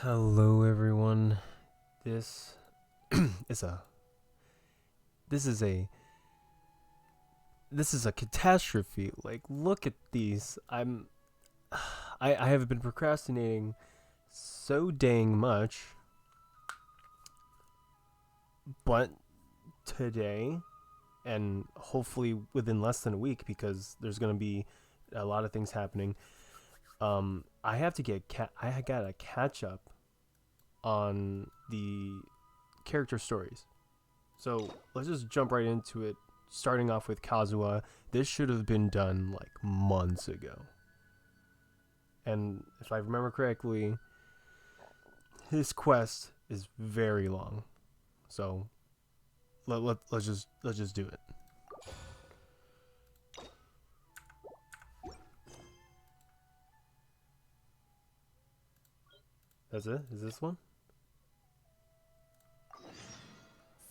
Hello everyone. This is a this is a this is a catastrophe. Like look at these. I have been procrastinating so dang much, but today and hopefully within less than a week because there's going to be a lot of things happening. I have to get I got to catch up on the character stories. So let's just jump right into it. Starting off with Kazuha, this should have been done like months ago. And if I remember correctly, his quest is very long. So let's just do it. That's it? Is this one?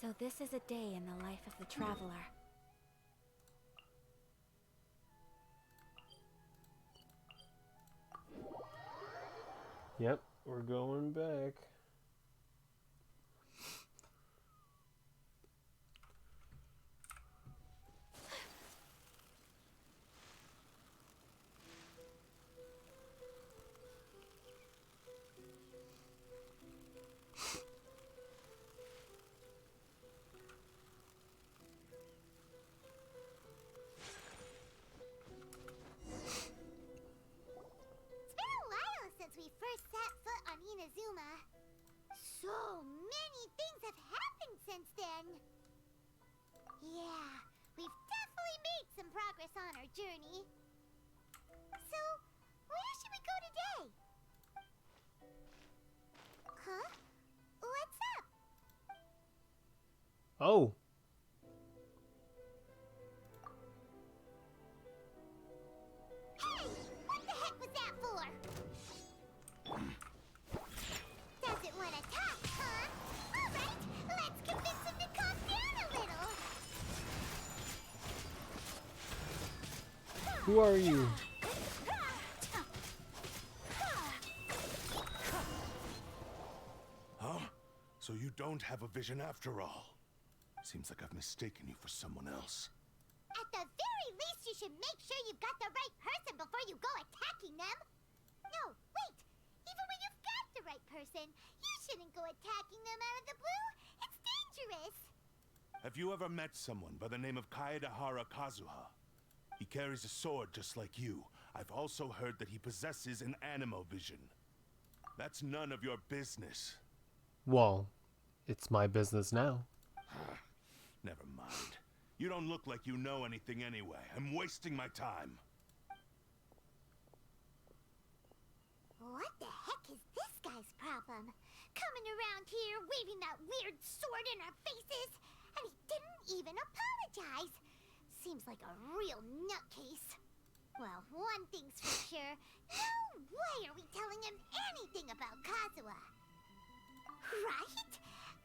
So this is a day in the life of the traveler. Yep, we're going back. It's been a while since we first set foot on Inazuma. So many things have happened since then. Yeah, we've definitely made some progress on our journey. So, where should we go today? Huh? What's up? Oh, Hey! What the heck was that for? Doesn't want to talk, huh? Alright, let's convince him to calm down a little. who are you? Huh? So you don't have a vision after all? Seems like I've mistaken you for someone else. At the very least, you should make sure you've got the right person before you go attacking them. No, wait. Even when you've got the right person, you shouldn't go attacking them out of the blue. It's dangerous. Have you ever met someone by the name of Kazuha? He carries a sword just like you. I've also heard that he possesses an animal vision. That's none of your business. Well, it's my business now. Never mind. You don't look like you know anything anyway. I'm wasting my time. What the heck is this guy's problem? Coming around here, waving that weird sword in our faces, and he didn't even apologize. Seems like a real nutcase. Well, one thing's for sure. No way are we telling him anything about Kazuha. Right?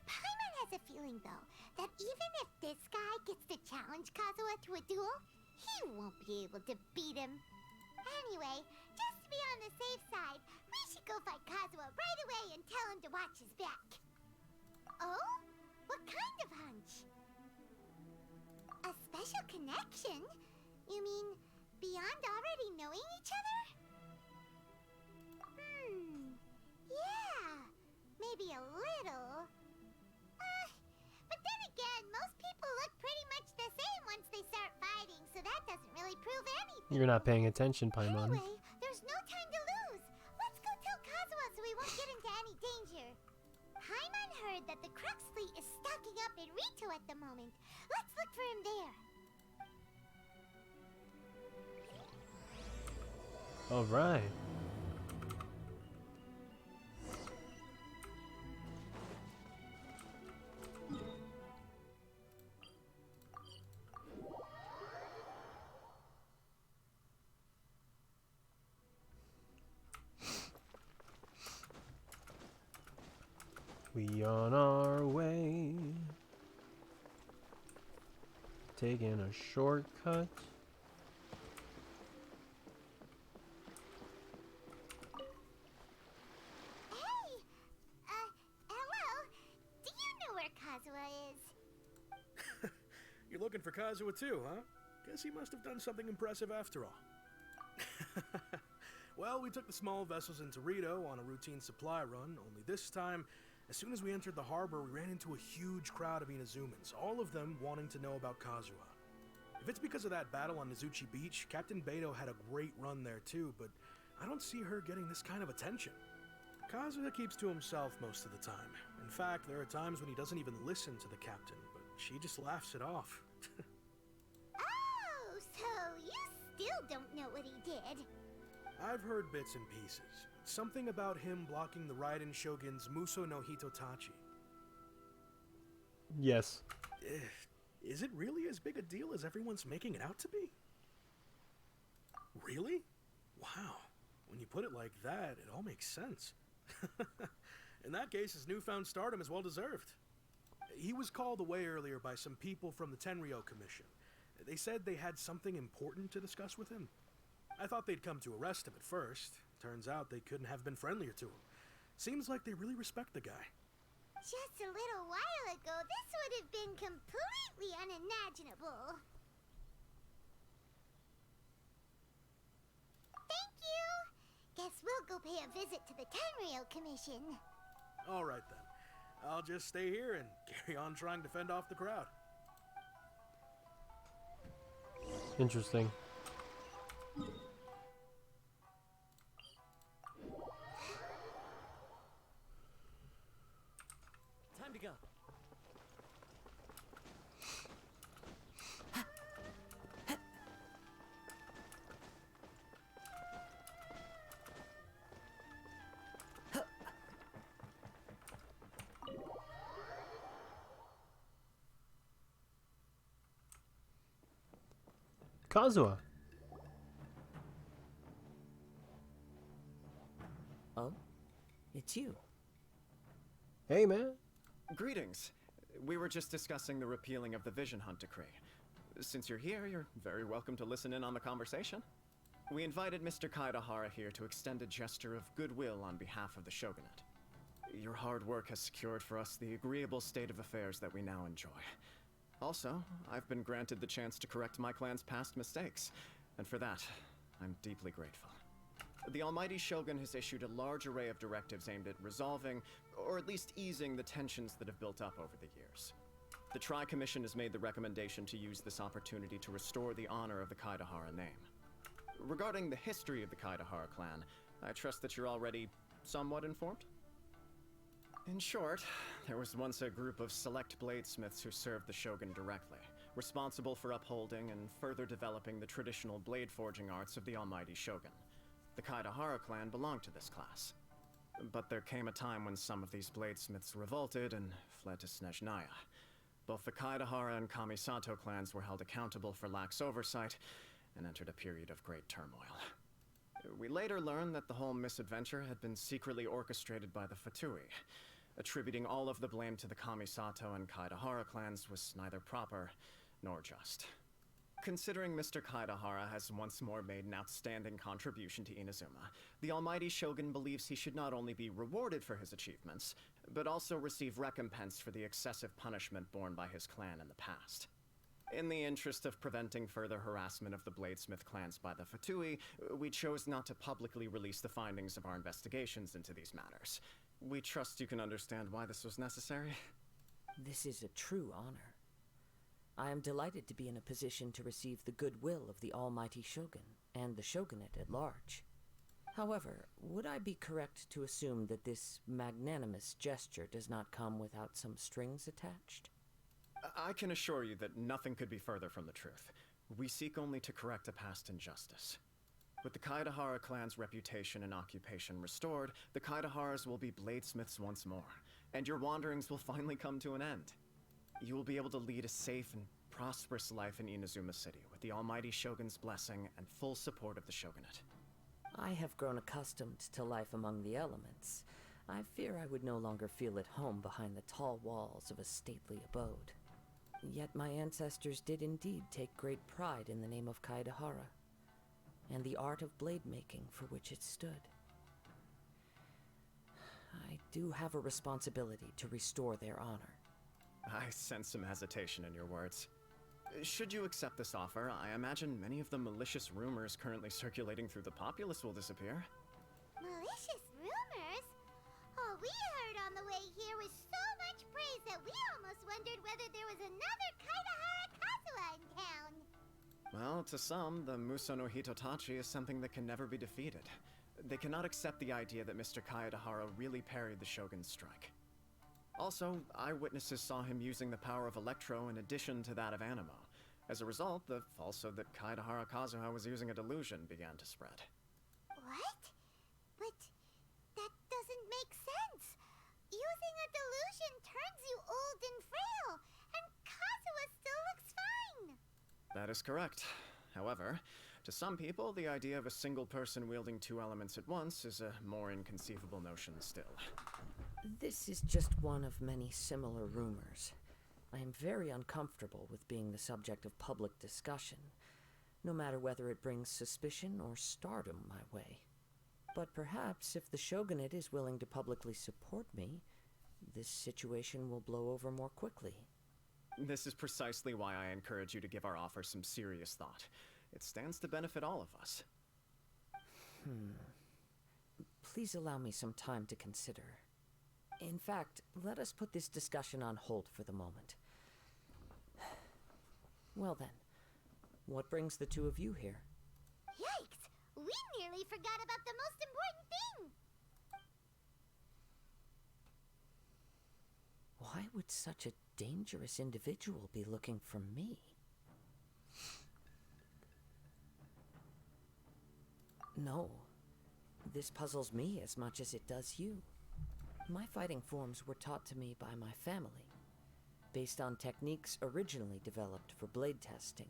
Paimon has a feeling, though, that even if this guy gets to challenge Kazuha to a duel, he won't be able to beat him. Anyway, just to be on the safe side, we should go fight Kazuha right away and tell him to watch his back. Oh? What kind of hunch? A special connection? You mean beyond already knowing each other? Yeah, maybe a little. But then again, most people look pretty much the same once they start fighting, so that doesn't really prove anything. You're not paying attention, Paimon. Anyway, there's no time to lose. Let's go tell Kazuha so we won't get into any danger. Paimon heard that the Crux fleet is stocking up in Rito at the moment. Let's look for him there. All right. We on our way. Taking a shortcut. Hey, looking for Kazuha too, huh? Guess he must have done something impressive after all. Well, we took the small vessels into Rito on a routine supply run, only this time, as soon as we entered the harbor, we ran into a huge crowd of Inazumans, all of them wanting to know about Kazuha. If it's because of that battle on Nizuchi Beach, Captain Beto had a great run there too, but I don't see her getting this kind of attention. Kazuha keeps to himself most of the time. In fact, there are times when he doesn't even listen to the captain, but she just laughs it off. Oh, so you still don't know what he did? I've heard bits and pieces. Something about him blocking the Raiden Shogun's Muso no Hitotachi. Yes. Is it really as big a deal as everyone's making it out to be? Really? Wow. When you put it like that, it all makes sense. In that case, his newfound stardom is well deserved. He was called away earlier by some people from the Tenryo Commission. They said they had something important to discuss with him. I thought they'd come to arrest him at first. Turns out they couldn't have been friendlier to him. Seems like they really respect the guy. Just a little while ago, this would have been completely unimaginable. Thank you! Guess we'll go pay a visit to the Tenryo Commission. All right then. I'll just stay here and carry on trying to fend off the crowd. Interesting. Time to go. Kazuha. Oh? It's you. Hey, man. Greetings. We were just discussing the repealing of the Vision Hunt Decree. Since you're here, you're very welcome to listen in on the conversation. We invited Mr. Kaidahara here to extend a gesture of goodwill on behalf of the Shogunate. Your hard work has secured for us the agreeable state of affairs that we now enjoy. Also, I've been granted the chance to correct my clan's past mistakes, and for that, I'm deeply grateful. The Almighty Shogun has issued a large array of directives aimed at resolving, or at least easing, the tensions that have built up over the years. The Tri-Commission has made the recommendation to use this opportunity to restore the honor of the Kaidahara name. Regarding the history of the Kaidahara clan, I trust that you're already somewhat informed? In short, there was once a group of select bladesmiths who served the Shogun directly, responsible for upholding and further developing the traditional blade forging arts of the Almighty Shogun. The Kaidahara clan belonged to this class. But there came a time when some of these bladesmiths revolted and fled to Snezhnaya. Both the Kaidahara and Kamisato clans were held accountable for lax oversight and entered a period of great turmoil. We later learned that the whole misadventure had been secretly orchestrated by the Fatui. Attributing all of the blame to the Kamisato and Kaidahara clans was neither proper nor just. Considering Mr. Kaidahara has once more made an outstanding contribution to Inazuma, the Almighty Shogun believes he should not only be rewarded for his achievements, but also receive recompense for the excessive punishment borne by his clan in the past. In the interest of preventing further harassment of the Bladesmith clans by the Fatui, we chose not to publicly release the findings of our investigations into these matters. We trust you can understand why this was necessary. This is a true honor. I am delighted to be in a position to receive the goodwill of the Almighty Shogun and the Shogunate at large. However, would I be correct to assume that this magnanimous gesture does not come without some strings attached? I can assure you that nothing could be further from the truth. We seek only to correct a past injustice. With the Kaidahara clan's reputation and occupation restored, the Kaidaharas will be bladesmiths once more, and your wanderings will finally come to an end. You will be able to lead a safe and prosperous life in Inazuma City with the Almighty Shogun's blessing and full support of the Shogunate. I have grown accustomed to life among the elements. I fear I would no longer feel at home behind the tall walls of a stately abode. Yet my ancestors did indeed take great pride in the name of Kaidahara, and the art of blade making for which it stood. I do have a responsibility to restore their honor. I sense some hesitation in your words. Should you accept this offer, I imagine many of the malicious rumors currently circulating through the populace will disappear. Malicious rumors? All we heard on the way here was so much praise that we almost wondered whether there was another Kaidahara Kazuha in town. Well, to some, the Muso no Hitotachi is something that can never be defeated. They cannot accept the idea that Mr. Kaedahara really parried the Shogun's strike. Also, eyewitnesses saw him using the power of Electro in addition to that of Animo. As a result, the falsehood that Kaedahara Kazuha was using a delusion began to spread. What? But that doesn't make sense. Using a delusion turns you old and frail, and Kazuha still looks fine. That is correct. However, to some people, the idea of a single person wielding two elements at once is a more inconceivable notion still. This is just one of many similar rumors. I am very uncomfortable with being the subject of public discussion, no matter whether it brings suspicion or stardom my way. But perhaps if the Shogunate is willing to publicly support me, this situation will blow over more quickly. This is precisely why I encourage you to give our offer some serious thought. It stands to benefit all of us. Please allow me some time to consider. In fact, let us put this discussion on hold for the moment. Well then, what brings the two of you here? Yikes! We nearly forgot about the most important thing! Why would such a dangerous individual be looking for me? No, this puzzles me as much as it does you. My fighting forms were taught to me by my family, based on techniques originally developed for blade testing.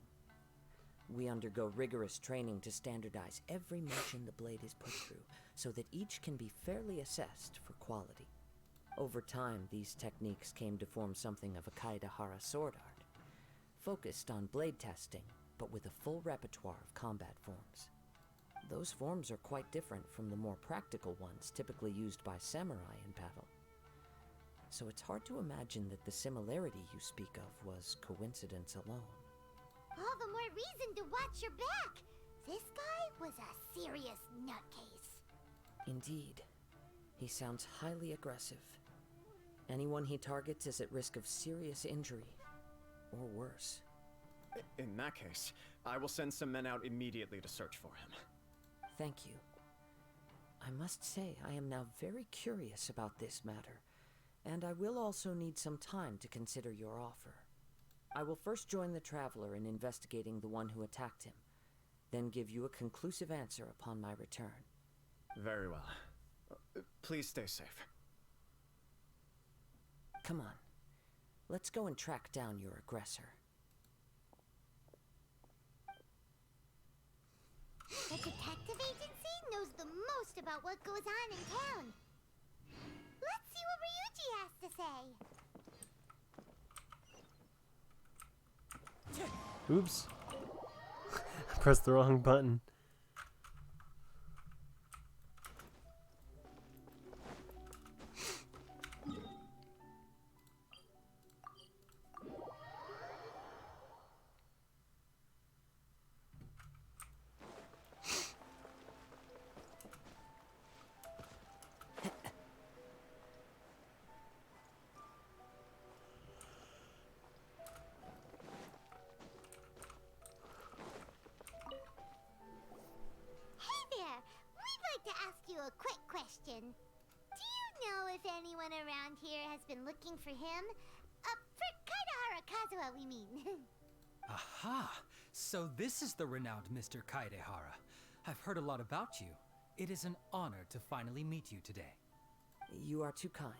We undergo rigorous training to standardize every motion the blade is put through, so that each can be fairly assessed for quality. Over time, these techniques came to form something of a Kaedahara sword art, focused on blade testing, but with a full repertoire of combat forms. Those forms are quite different from the more practical ones typically used by samurai in battle. So it's hard to imagine that the similarity you speak of was coincidence alone. All the more reason to watch your back! This guy was a serious nutcase. Indeed. He sounds highly aggressive. Anyone he targets is at risk of serious injury, or worse. In that case, I will send some men out immediately to search for him. Thank you. I must say I am now very curious about this matter, and I will also need some time to consider your offer. I will first join the Traveler in investigating the one who attacked him, then give you a conclusive answer upon my return. Very well. Please stay safe. Come on. Let's go and track down your aggressor. The detective agency knows the most about what goes on in town. Let's see what Ryuji has to say. Oops. I pressed the wrong button. A quick question. Do you know if anyone around here has been looking for him? For Kaedahara Kazuha, we mean. Aha! So this is the renowned Mr. Kaedehara. I've heard a lot about you. It is an honor to finally meet you today. You are too kind.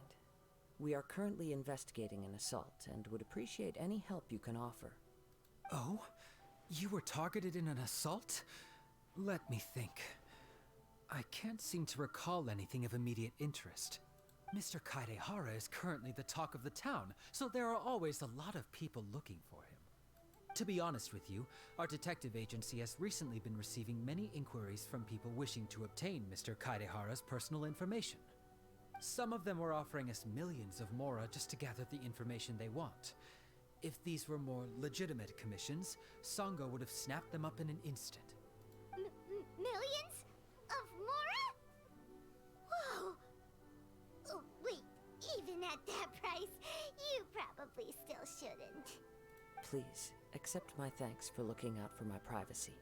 We are currently investigating an assault and would appreciate any help you can offer. Oh? You were targeted in an assault? Let me think. I can't seem to recall anything of immediate interest. Mr. Kaedehara is currently the talk of the town, so there are always a lot of people looking for him. To be honest with you, our detective agency has recently been receiving many inquiries from people wishing to obtain Mr. Kaedehara's personal information. Some of them were offering us millions of mora just to gather the information they want. If these were more legitimate commissions, Sango would have snapped them up in an instant. Millions? Of Mora? Whoa! Oh, wait, even at that price, you probably still shouldn't. Please, accept my thanks for looking out for my privacy.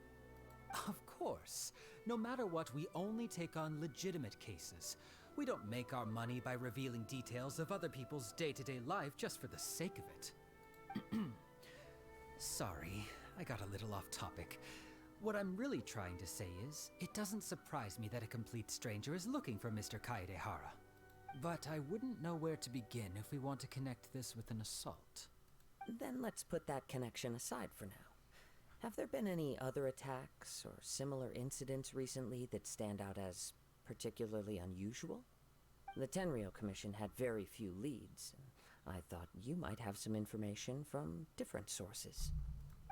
Of course. No matter what, we only take on legitimate cases. We don't make our money by revealing details of other people's day-to-day life just for the sake of it. Sorry, I got a little off topic. What I'm really trying to say is, it doesn't surprise me that a complete stranger is looking for Mr. Kaedehara. But I wouldn't know where to begin if we want to connect this with an assault. Then let's put that connection aside for now. Have there been any other attacks or similar incidents recently that stand out as particularly unusual? The Tenryo Commission had very few leads. I thought you might have some information from different sources.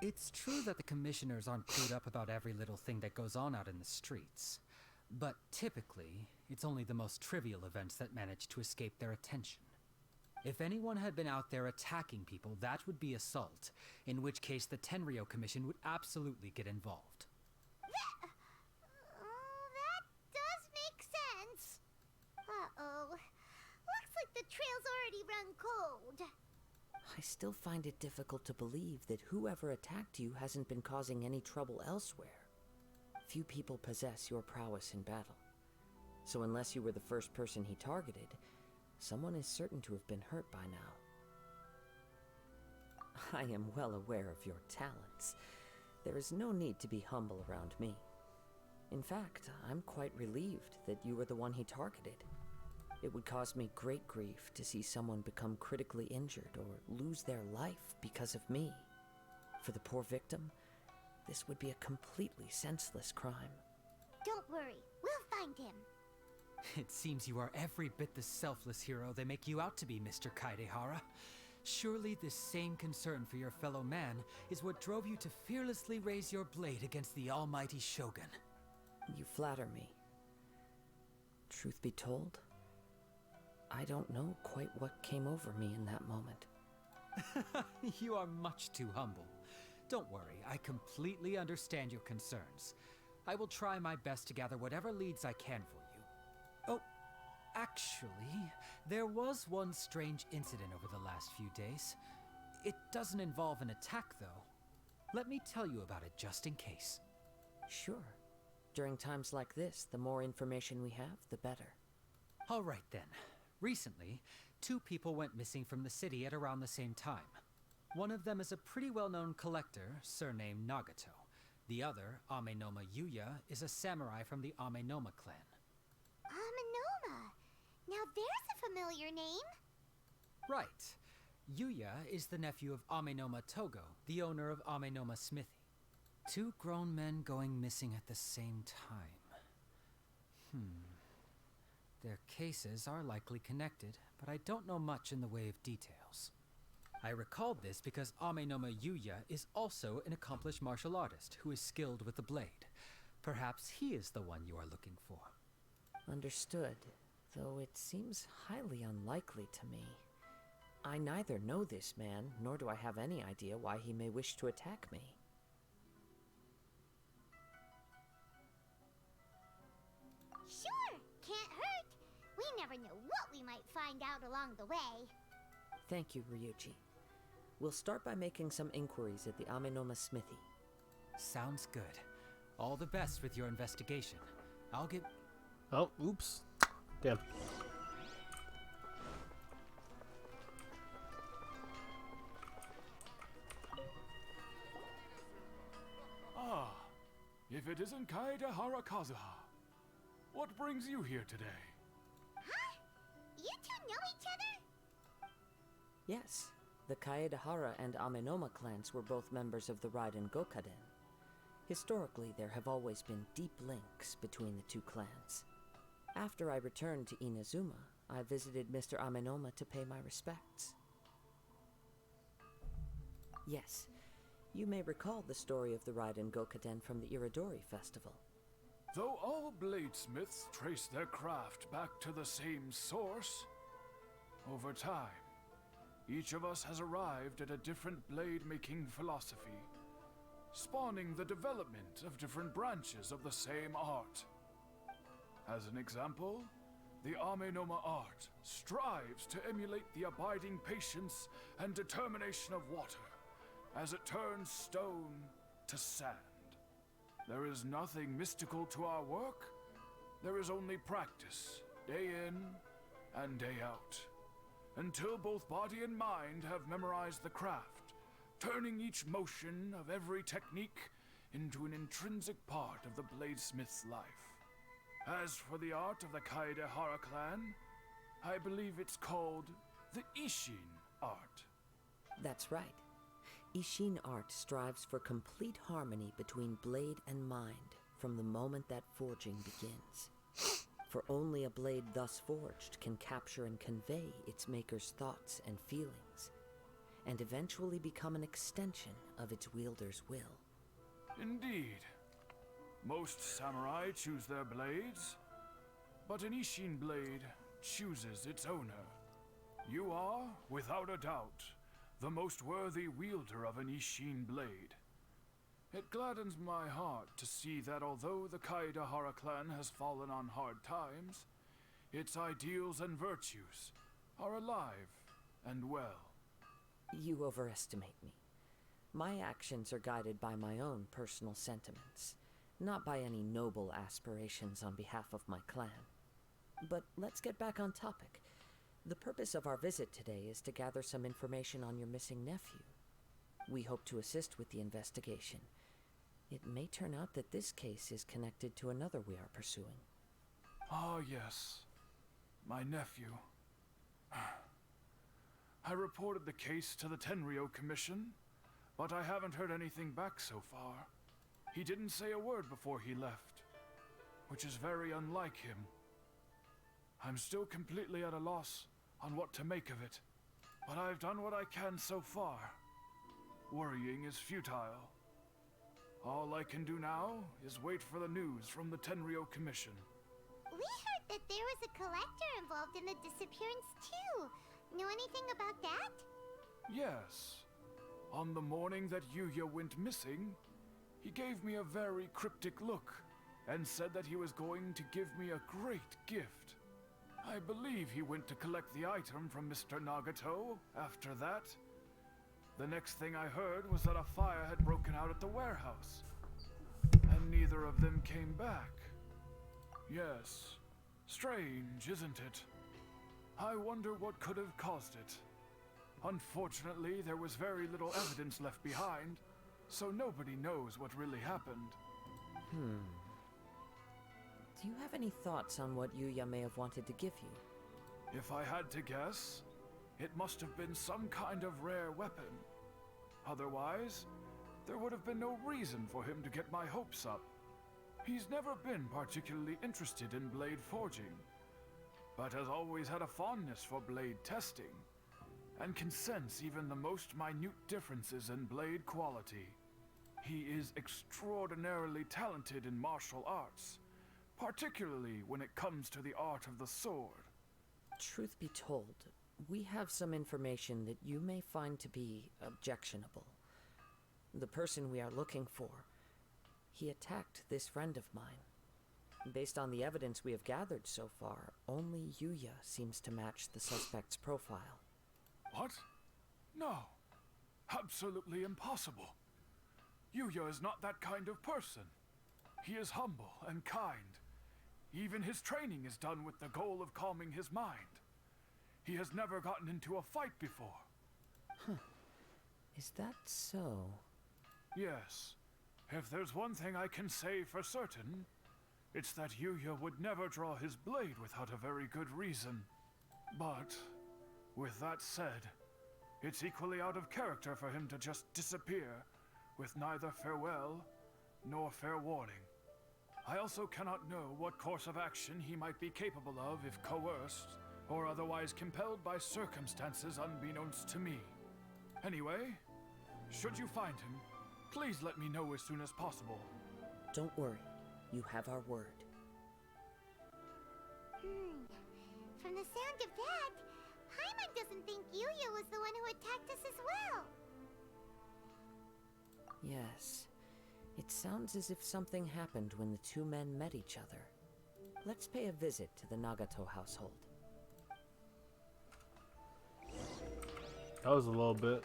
It's true that the commissioners aren't clued up about every little thing that goes on out in the streets. But typically, it's only the most trivial events that manage to escape their attention. If anyone had been out there attacking people, that would be assault, in which case the Tenryo Commission would absolutely get involved. That does make sense. Uh-oh. Looks like the trail's already run cold. I still find it difficult to believe that whoever attacked you hasn't been causing any trouble elsewhere. Few people possess your prowess in battle. So unless you were the first person he targeted, someone is certain to have been hurt by now. I am well aware of your talents. There is no need to be humble around me. In fact, I'm quite relieved that you were the one he targeted. It would cause me great grief to see someone become critically injured or lose their life because of me. For the poor victim, this would be a completely senseless crime. Don't worry, we'll find him. It seems you are every bit the selfless hero they make you out to be, Mr. Kaedehara. Surely this same concern for your fellow man is what drove you to fearlessly raise your blade against the almighty Shogun. You flatter me. Truth be told, I don't know quite what came over me in that moment. You are much too humble. Don't worry, I completely understand your concerns. I will try my best to gather whatever leads I can for you. Oh, actually, there was one strange incident over the last few days. It doesn't involve an attack, though. Let me tell you about it just in case. Sure. During times like this, the more information we have, the better. All right, then. Recently, 2 people went missing from the city at around the same time. One of them is a pretty well-known collector, surnamed Nagato. The other, Amenoma Yuya, is a samurai from the Amenoma clan. Amenoma. Now there's a familiar name. Right. Yuya is the nephew of Amenoma Togo, the owner of Amenoma Smithy. 2 grown men going missing at the same time. Their cases are likely connected, but I don't know much in the way of details. I recalled this because Amenoma Yuya is also an accomplished martial artist who is skilled with the blade. Perhaps he is the one you are looking for. Understood, though it seems highly unlikely to me. I neither know this man, nor do I have any idea why he may wish to attack me. Sure, can't hurt. We never know what we might find out along the way. Thank you, Ryuji. We'll start by making some inquiries at the Amenoma Smithy. Sounds good. All the best with your investigation. I'll get... Oh, oops. Damn. Ah, if it isn't Kaedehara Kazuha. What brings you here today? Huh? You two know each other? Yes, the Kaedehara and Amenoma clans were both members of the Raiden Gokaden. Historically, there have always been deep links between the 2 clans. After I returned to Inazuma, I visited Mr. Amenoma to pay my respects. Yes, you may recall the story of the Raiden Gokaden from the Iridori Festival. Though all bladesmiths trace their craft back to the same source, over time, each of us has arrived at a different blade-making philosophy, spawning the development of different branches of the same art. As an example, the Amenoma art strives to emulate the abiding patience and determination of water as it turns stone to sand. There is nothing mystical to our work. There is only practice, day in and day out, until both body and mind have memorized the craft, turning each motion of every technique into an intrinsic part of the bladesmith's life. As for the art of the Kaedehara clan, I believe it's called the Ishin art. That's right. Ishin art strives for complete harmony between blade and mind from the moment that forging begins. For only a blade thus forged can capture and convey its maker's thoughts and feelings, and eventually become an extension of its wielder's will. Indeed. Most samurai choose their blades, but an Ishin blade chooses its owner. You are, without a doubt, the most worthy wielder of an Ishin blade. It gladdens my heart to see that although the Kaedehara clan has fallen on hard times, its ideals and virtues are alive and well. You overestimate me. My actions are guided by my own personal sentiments, not by any noble aspirations on behalf of my clan. But let's get back on topic. The purpose of our visit today is to gather some information on your missing nephew. We hope to assist with the investigation. It may turn out that this case is connected to another we are pursuing. Ah, yes. My nephew. I reported the case to the Tenryo Commission, but I haven't heard anything back so far. He didn't say a word before he left, which is very unlike him. I'm still completely at a loss on what to make of it, but I've done what I can so far. Worrying is futile. All I can do now is wait for the news from the Tenryo Commission. We heard that there was a collector involved in the disappearance too. Know anything about that? Yes. On the morning that Yuya went missing, he gave me a very cryptic look and said that he was going to give me a great gift. I believe he went to collect the item from Mr. Nagato after that. The next thing I heard was that a fire had broken out at the warehouse, and neither of them came back. Yes, strange, isn't it? I wonder what could have caused it. Unfortunately, there was very little evidence left behind, so nobody knows what really happened. Do you have any thoughts on what Yuya may have wanted to give you? If I had to guess, it must have been some kind of rare weapon. Otherwise, there would have been no reason for him to get my hopes up. He's never been particularly interested in blade forging, but has always had a fondness for blade testing, and can sense even the most minute differences in blade quality. He is extraordinarily talented in martial arts, particularly when it comes to the art of the sword. Truth be told, we have some information that you may find to be objectionable. The person we are looking for, he attacked this friend of mine. Based on the evidence we have gathered so far, only Yuya seems to match the suspect's profile. What? No. Absolutely impossible. Yuya is not that kind of person. He is humble and kind. Even his training is done with the goal of calming his mind. He has never gotten into a fight before. Is that so? Yes. If there's one thing I can say for certain, it's that Yuya would never draw his blade without a very good reason. But, with that said, it's equally out of character for him to just disappear with neither farewell nor fair warning. I also cannot know what course of action he might be capable of if coerced or otherwise compelled by circumstances unbeknownst to me. Anyway, should you find him, please let me know as soon as possible. Don't worry, you have our word. From the sound of that, Paimon doesn't think Yuya was the one who protect us as well. Yes. It sounds as if something happened when the two men met each other. Let's pay a visit to the Nagato household. That was a little bit.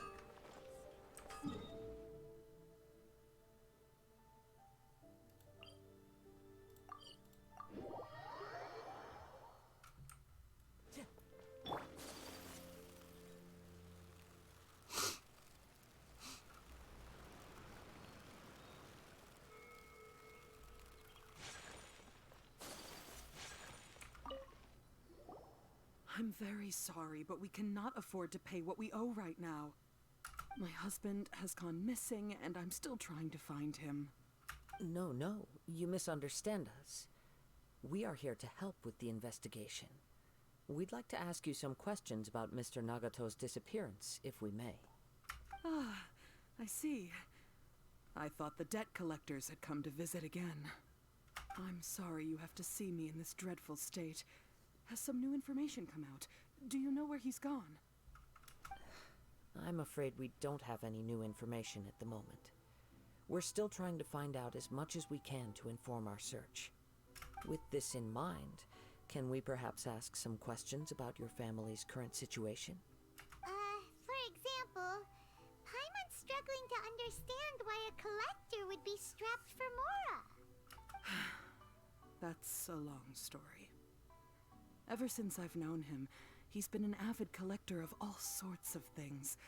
I'm very sorry, but we cannot afford to pay what we owe right now. My husband has gone missing, and I'm still trying to find him. No, you misunderstand us. We are here to help with the investigation. We'd like to ask you some questions about Mr. Nagato's disappearance, if we may. Ah, I see. I thought the debt collectors had come to visit again. I'm sorry you have to see me in this dreadful state. Has some new information come out? Do you know where he's gone? I'm afraid we don't have any new information at the moment. We're still trying to find out as much as we can to inform our search. With this in mind, can we perhaps ask some questions about your family's current situation? For example, Paimon's struggling to understand why a collector would be strapped for Mora. That's a long story. Ever since I've known him, he's been an avid collector of all sorts of things.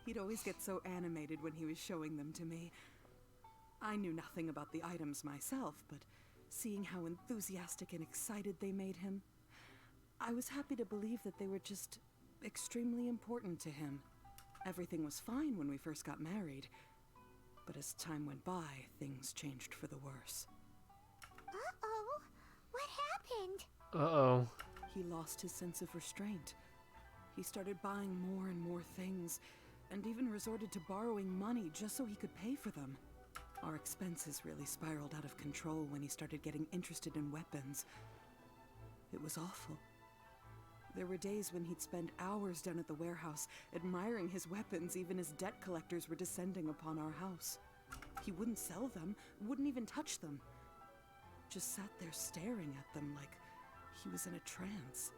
He'd always get so animated when he was showing them to me. I knew nothing about the items myself, but seeing how enthusiastic and excited they made him, I was happy to believe that they were just extremely important to him. Everything was fine when we first got married, but as time went by, things changed for the worse. Uh-oh, what happened? Uh-oh. He lost his sense of restraint. He started buying more and more things, and even resorted to borrowing money just so he could pay for them. Our expenses really spiraled out of control when he started getting interested in weapons. It was awful. There were days when he'd spend hours down at the warehouse, admiring his weapons even as debt collectors were descending upon our house. He wouldn't sell them, wouldn't even touch them. Just sat there staring at them like he was in a trance.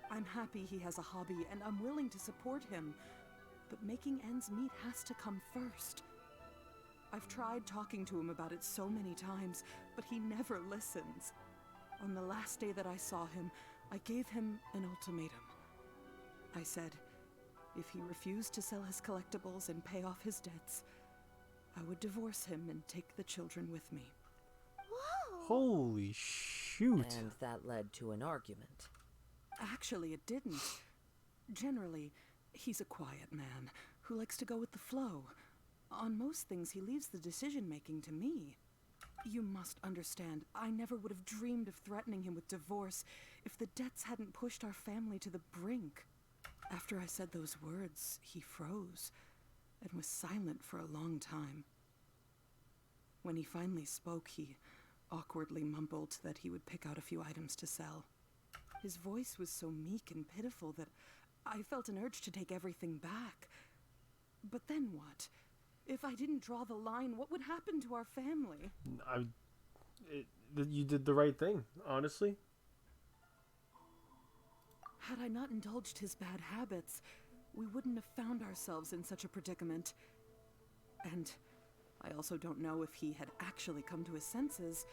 I'm happy he has a hobby, and I'm willing to support him. But making ends meet has to come first. I've tried talking to him about it so many times, but he never listens. On the last day that I saw him, I gave him an ultimatum. I said, if he refused to sell his collectibles and pay off his debts, I would divorce him and take the children with me. Whoa! Holy shoot. And that led to an argument. Actually, it didn't. Generally, he's a quiet man who likes to go with the flow. On most things, he leaves the decision-making to me. You must understand, I never would have dreamed of threatening him with divorce if the debts hadn't pushed our family to the brink. After I said those words, he froze and was silent for a long time. When he finally spoke, he awkwardly mumbled that he would pick out a few items to sell. His voice was so meek and pitiful that I felt an urge to take everything back. But then what? If I didn't draw the line, what would happen to our family? You did the right thing, honestly. Had I not indulged his bad habits, we wouldn't have found ourselves in such a predicament. And I also don't know if he had actually come to his senses,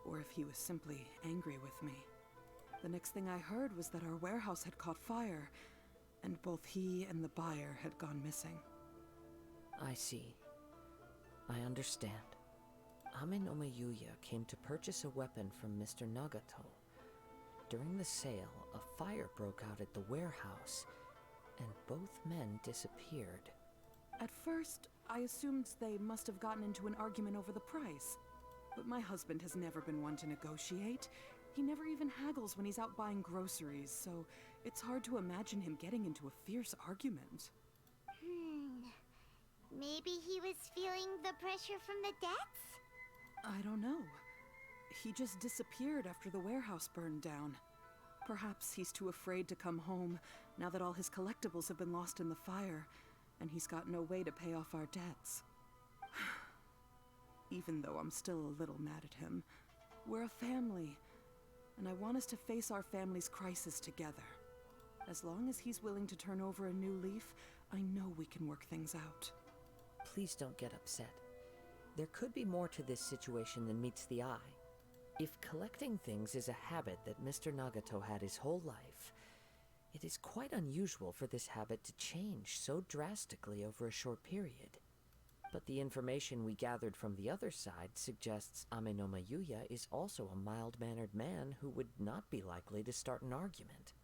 or if he was simply angry with me. The next thing I heard was that our warehouse had caught fire, and both he and the buyer had gone missing. I see. I understand. Ame no Miyuya came to purchase a weapon from Mr. Nagato. During the sale, a fire broke out at the warehouse, and both men disappeared. At first, I assumed they must have gotten into an argument over the price. But my husband has never been one to negotiate. He never even haggles when he's out buying groceries, so it's hard to imagine him getting into a fierce argument. Maybe he was feeling the pressure from the debts? I don't know. He just disappeared after the warehouse burned down. Perhaps he's too afraid to come home now that all his collectibles have been lost in the fire, and he's got no way to pay off our debts. Even though I'm still a little mad at him, we're a family, and I want us to face our family's crisis together. As long as he's willing to turn over a new leaf, I know we can work things out. Please don't get upset. There could be more to this situation than meets the eye. If collecting things is a habit that Mr. Nagato had his whole life, it is quite unusual for this habit to change so drastically over a short period. But the information we gathered from the other side suggests Amenoma Yuya is also a mild-mannered man who would not be likely to start an argument.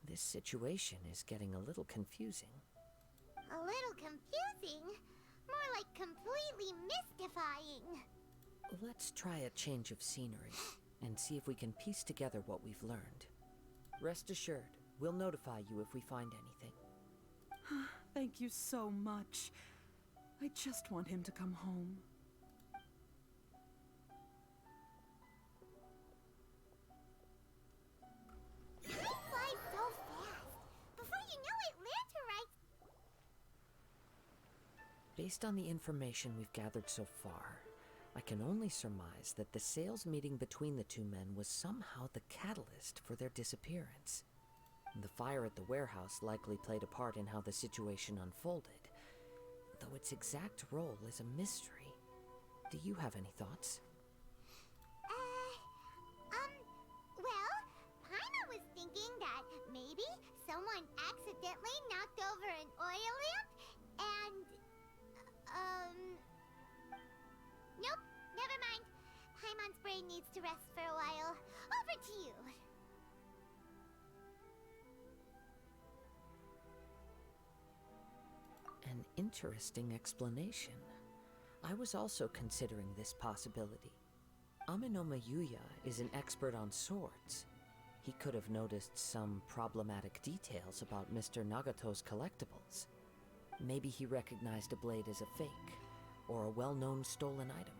This situation is getting a little confusing. A little confusing? More like completely mystifying. Let's try a change of scenery and see if we can piece together what we've learned. Rest assured, we'll notify you if we find anything. Thank you so much. I just want him to come home. Time flies so fast. Before you know it, Lanterites... Based on the information we've gathered so far, I can only surmise that the sales meeting between the two men was somehow the catalyst for their disappearance. The fire at the warehouse likely played a part in how the situation unfolded, though its exact role is a mystery. Do you have any thoughts? Well, Paima was thinking that maybe someone accidentally knocked over an oil lamp and... Nope, never mind. Paimon's brain needs to rest for a while. Over to you. An interesting explanation. I was also considering this possibility. Amenoma Yuya is an expert on swords. He could have noticed some problematic details about Mr. Nagato's collectibles. Maybe he recognized a blade as a fake, or a well-known stolen item.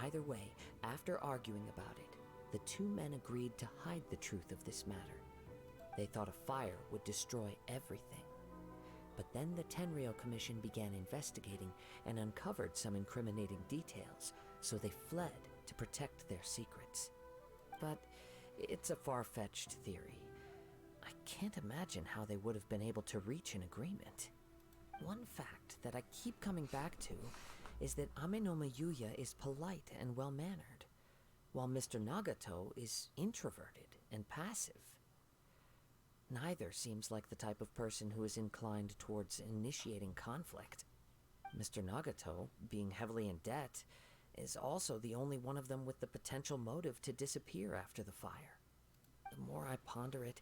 Either way, after arguing about it, the two men agreed to hide the truth of this matter. They thought a fire would destroy everything. But then the Tenryou Commission began investigating and uncovered some incriminating details, so they fled to protect their secrets. But it's a far-fetched theory. I can't imagine how they would have been able to reach an agreement. One fact that I keep coming back to is that Amenoma Yuya is polite and well-mannered, while Mr. Nagato is introverted and passive. Neither seems like the type of person who is inclined towards initiating conflict. Mr. Nagato, being heavily in debt, is also the only one of them with the potential motive to disappear after the fire. The more I ponder it,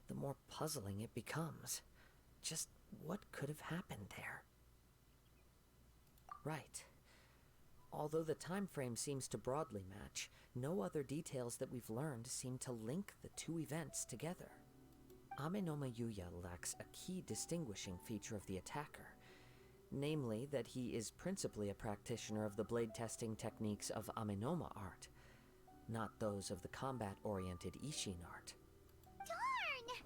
the more puzzling it becomes. Just what could have happened there? Right. Although the time frame seems to broadly match, no other details that we've learned seem to link the two events together. Amenoma Yuya lacks a key distinguishing feature of the attacker, namely that he is principally a practitioner of the blade testing techniques of Amenoma art, not those of the combat-oriented Ishin art. Darn!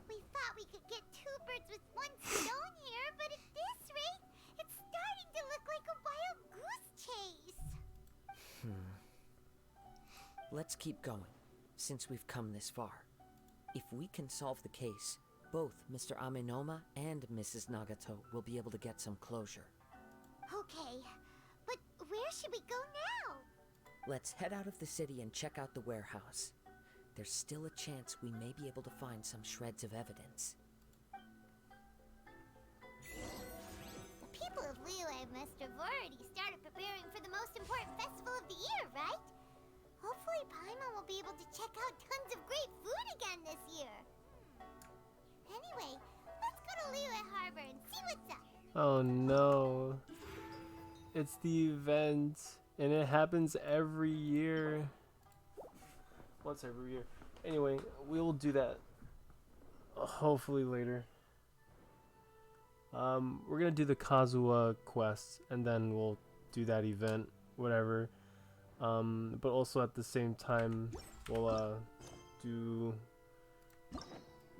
We thought we could get two birds with one stone here, but at this rate, it's starting to look like a wild goose chase. Let's keep going, since we've come this far. If we can solve the case, both Mr. Amenoma and Mrs. Nagato will be able to get some closure. Okay, but where should we go now? Let's head out of the city and check out the warehouse. There's still a chance we may be able to find some shreds of evidence. The people of Liyue must have already started preparing for the most important festival of the year, right? Hopefully Paimon will be able to check out tons of great food again this year. Anyway, let's go to Liyue Harbor and see what's up. Oh no. It's the event, and it happens every year. Once every year. Anyway, we'll do that hopefully later. We're gonna do the Kazuha quest, and then we'll do that event, whatever. But also at the same time, we'll do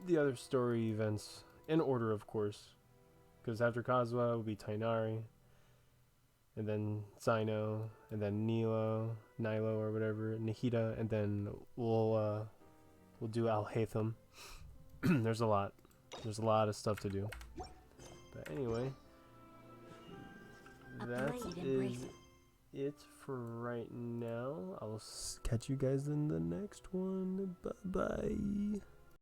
the other story events in order, of course. Because after Kazuha will be Tainari, and then Cyno, and then Nilo or whatever, Nihida, and then we'll do Al-Haytham. There's a lot of stuff to do. But anyway, that is it for right now. I'll catch you guys in the next one. Bye bye.